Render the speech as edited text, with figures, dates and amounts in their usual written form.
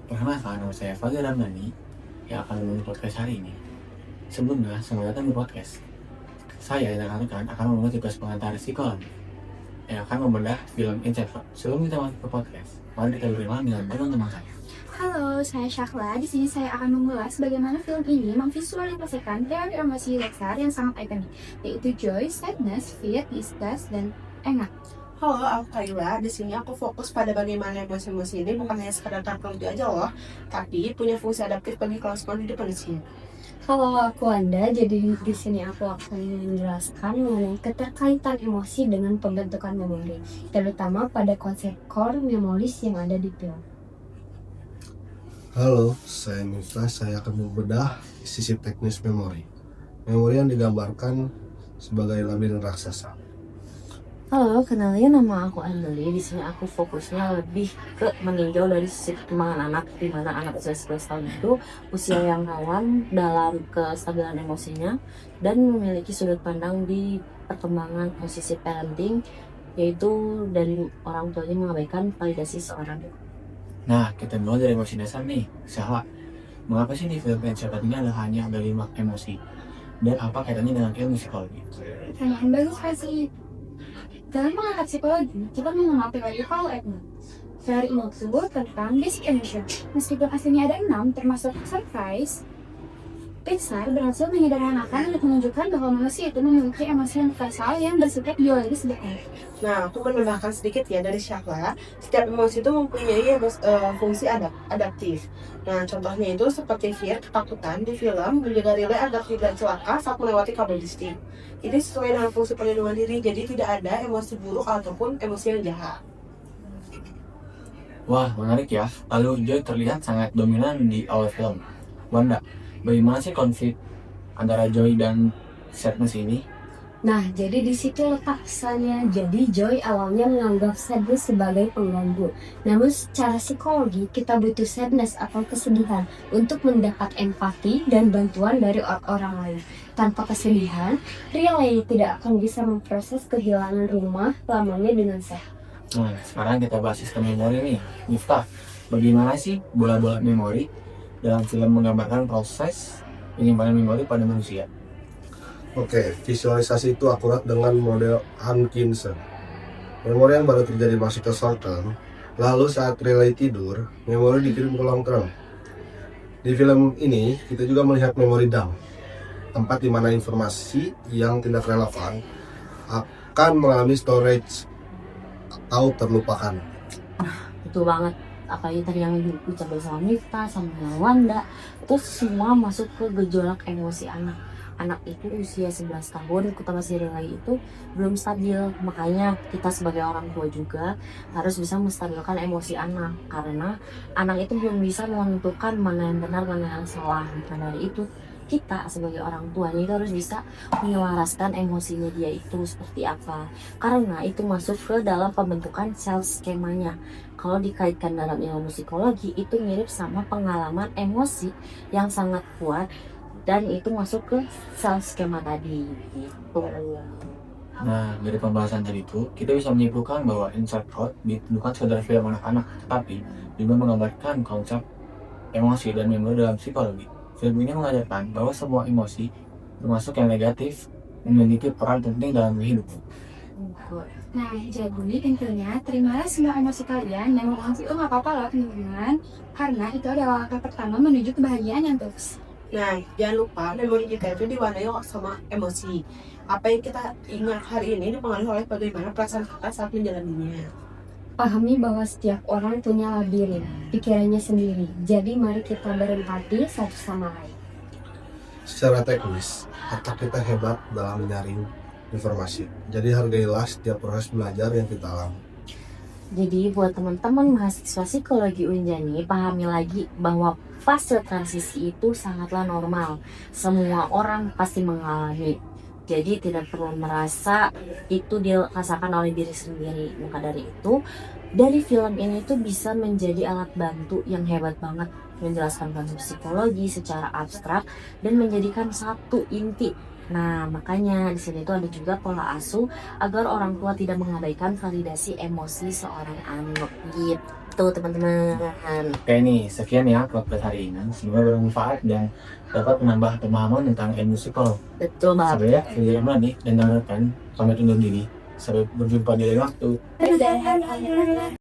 Perkenalkan, nama saya Fadil Ramdhani yang akan menemani podcast hari ini. Sebelumnya, selamat datang di podcast. Saya dan rekan akan membuat tugas pengantar psikologi yang akan membedah film Inception. Sebelum kita masuk ke podcast, mari kita berkenalan dengan teman-teman saya. Halo, saya Syakla. Di sini saya akan mengulas bagaimana film ini memvisualisasikan teori emosi dasar yang sangat ikonik, yaitu joy, sadness, fear, disgust, dan enak. Halo, aku Kayla. Di sini aku fokus pada bagaimana emosi-emosi ini bukan hanya sekadar terlucu aja loh, tapi punya fungsi adaptif bagi kelangsungan hidup manusia. Halo, aku Anda. Jadi di sini aku akan menjelaskan mengenai keterkaitan emosi dengan pembentukan memori, terutama pada konsep core memories yang ada di film. Halo, saya Miftah. Saya akan membedah sisi teknis memori. Memori yang digambarkan sebagai labirin raksasa. Halo, kenalin nama aku Andeli. Di sini aku fokusnya lebih ke meninjau dari sisi perkembangan anak, di mana anak usia 11 tahun itu usia yang rawan dalam kestabilan emosinya dan memiliki sudut pandang di perkembangan posisi parenting, yaitu dari orang tuanya mengabaikan validasi seorang. Nah, kita mulai dari emosi dasar nih. Salah. Mengapa sih di film Inception ini hanya ada 5 emosi? Dan apa kaitannya dengan ilmu psikologi? Pertanyaan bagus pasti. Dalam mengangkat psikologi, kita mengenal teori Paul Ekman. Teori ini tersebut tentang basic emotion. Meskipun aslinya ada 6, termasuk surprise, Pixar berhasil menyederhanakan untuk menunjukkan bahwa manusia itu memiliki emosi universal yang bersifat biologis sederhana. Nah, aku menambahkan sedikit ya dari Syakla. Setiap emosi itu mempunyai fungsi adaptif. Nah, contohnya itu seperti fear, ketakutan di film menjaga relay agar tidak celaka saat melewati kabel listrik. Ini sesuai dengan fungsi perlindungan diri, jadi tidak ada emosi buruk ataupun emosi yang jahat. Wah, menarik ya. Lalu Joy terlihat sangat dominan di awal film. Wanda, bagaimana sih konflik antara Joy dan sadness ini? Nah, jadi di situ letak pesannya. Jadi Joy awalnya menganggap sadness sebagai pengganggu. Namun secara psikologi kita butuh sadness atau kesedihan untuk mendapat empati dan bantuan dari orang lain. Tanpa kesedihan, Riley tidak akan bisa memproses kehilangan rumah lamanya dengan sehat. Nah, sekarang kita bahas sistem memori nih. Miftah, bagaimana sih bola-bola memori dalam film menggambarkan proses penyimpanan memori pada manusia? Oke, visualisasi itu akurat dengan model Hankinson. Memori yang baru terjadi masih ke short term, lalu saat relay tidur, memori dikirim ke long term. Di film ini, kita juga melihat memori dump, tempat di mana informasi yang tidak relevan akan mengalami storage atau terlupakan. Betul banget. Apalagi tadi yang diucapkan sama Miftah, sama Wanda, itu semua masuk ke gejolak emosi anak. Anak itu usia 11 tahun, terutama si Relay itu belum stabil. Makanya kita sebagai orang tua juga harus bisa menstabilkan emosi anak. Karena anak itu belum bisa menentukan mana yang benar, mana yang salah. Maka dari itu, kita sebagai orang tua itu harus bisa menyelaraskan emosinya dia itu seperti apa. Karena itu masuk ke dalam pembentukan sel skemanya. Kalau dikaitkan dalam ilmu psikologi, itu mirip sama pengalaman emosi yang sangat kuat, dan itu masuk ke sel skema tadi gitu. Nah, dari pembahasan tadi itu, kita bisa menyimpulkan bahwa Inside Out bukan sekedar film anak-anak, tapi juga menggambarkan konsep emosi dan memori dalam psikologi. Film ini mengajarkan bahwa semua emosi, termasuk yang negatif, memiliki peran penting dalam hidup. Nah, jadi intinya terimalah semua emosi kalian dan emosi itu nggak apa-apa loh teman-teman, karena itu adalah langkah pertama menuju kebahagiaan yang tulus. Nah, jangan lupa memori kita itu diwarnai sama emosi. Apa yang kita ingat hari ini dipengaruhi oleh bagaimana perasaan kita saat menjalaninya. Pahami bahwa setiap orang punya labirin, pikirannya sendiri. Jadi mari kita berempati satu sama lain. Secara teknis, otak kita hebat dalam menyaring informasi. Jadi hargailah setiap proses belajar yang kita alami. Jadi buat teman-teman mahasiswa psikologi Unjani, pahami lagi bahwa fase transisi itu sangatlah normal. Semua orang pasti mengalami. Jadi tidak perlu merasa itu dirasakan oleh diri sendiri. Maka dari itu, dari film ini tuh bisa menjadi alat bantu yang hebat banget menjelaskan konsep psikologi secara abstrak dan menjadikan satu inti. Nah, makanya di sini tuh ada juga pola asuh agar orang tua tidak mengabaikan validasi emosi seorang anak gitu. gitu teman-teman. Oke nih, sekian ya podcast hari ini. Semoga bermanfaat dan dapat menambah pemahaman tentang ilmu psikolog. Betul banget. Sampai ya, saya Mani dan teman-teman pamit undur diri. Sampai berjumpa di lain waktu. Dadah.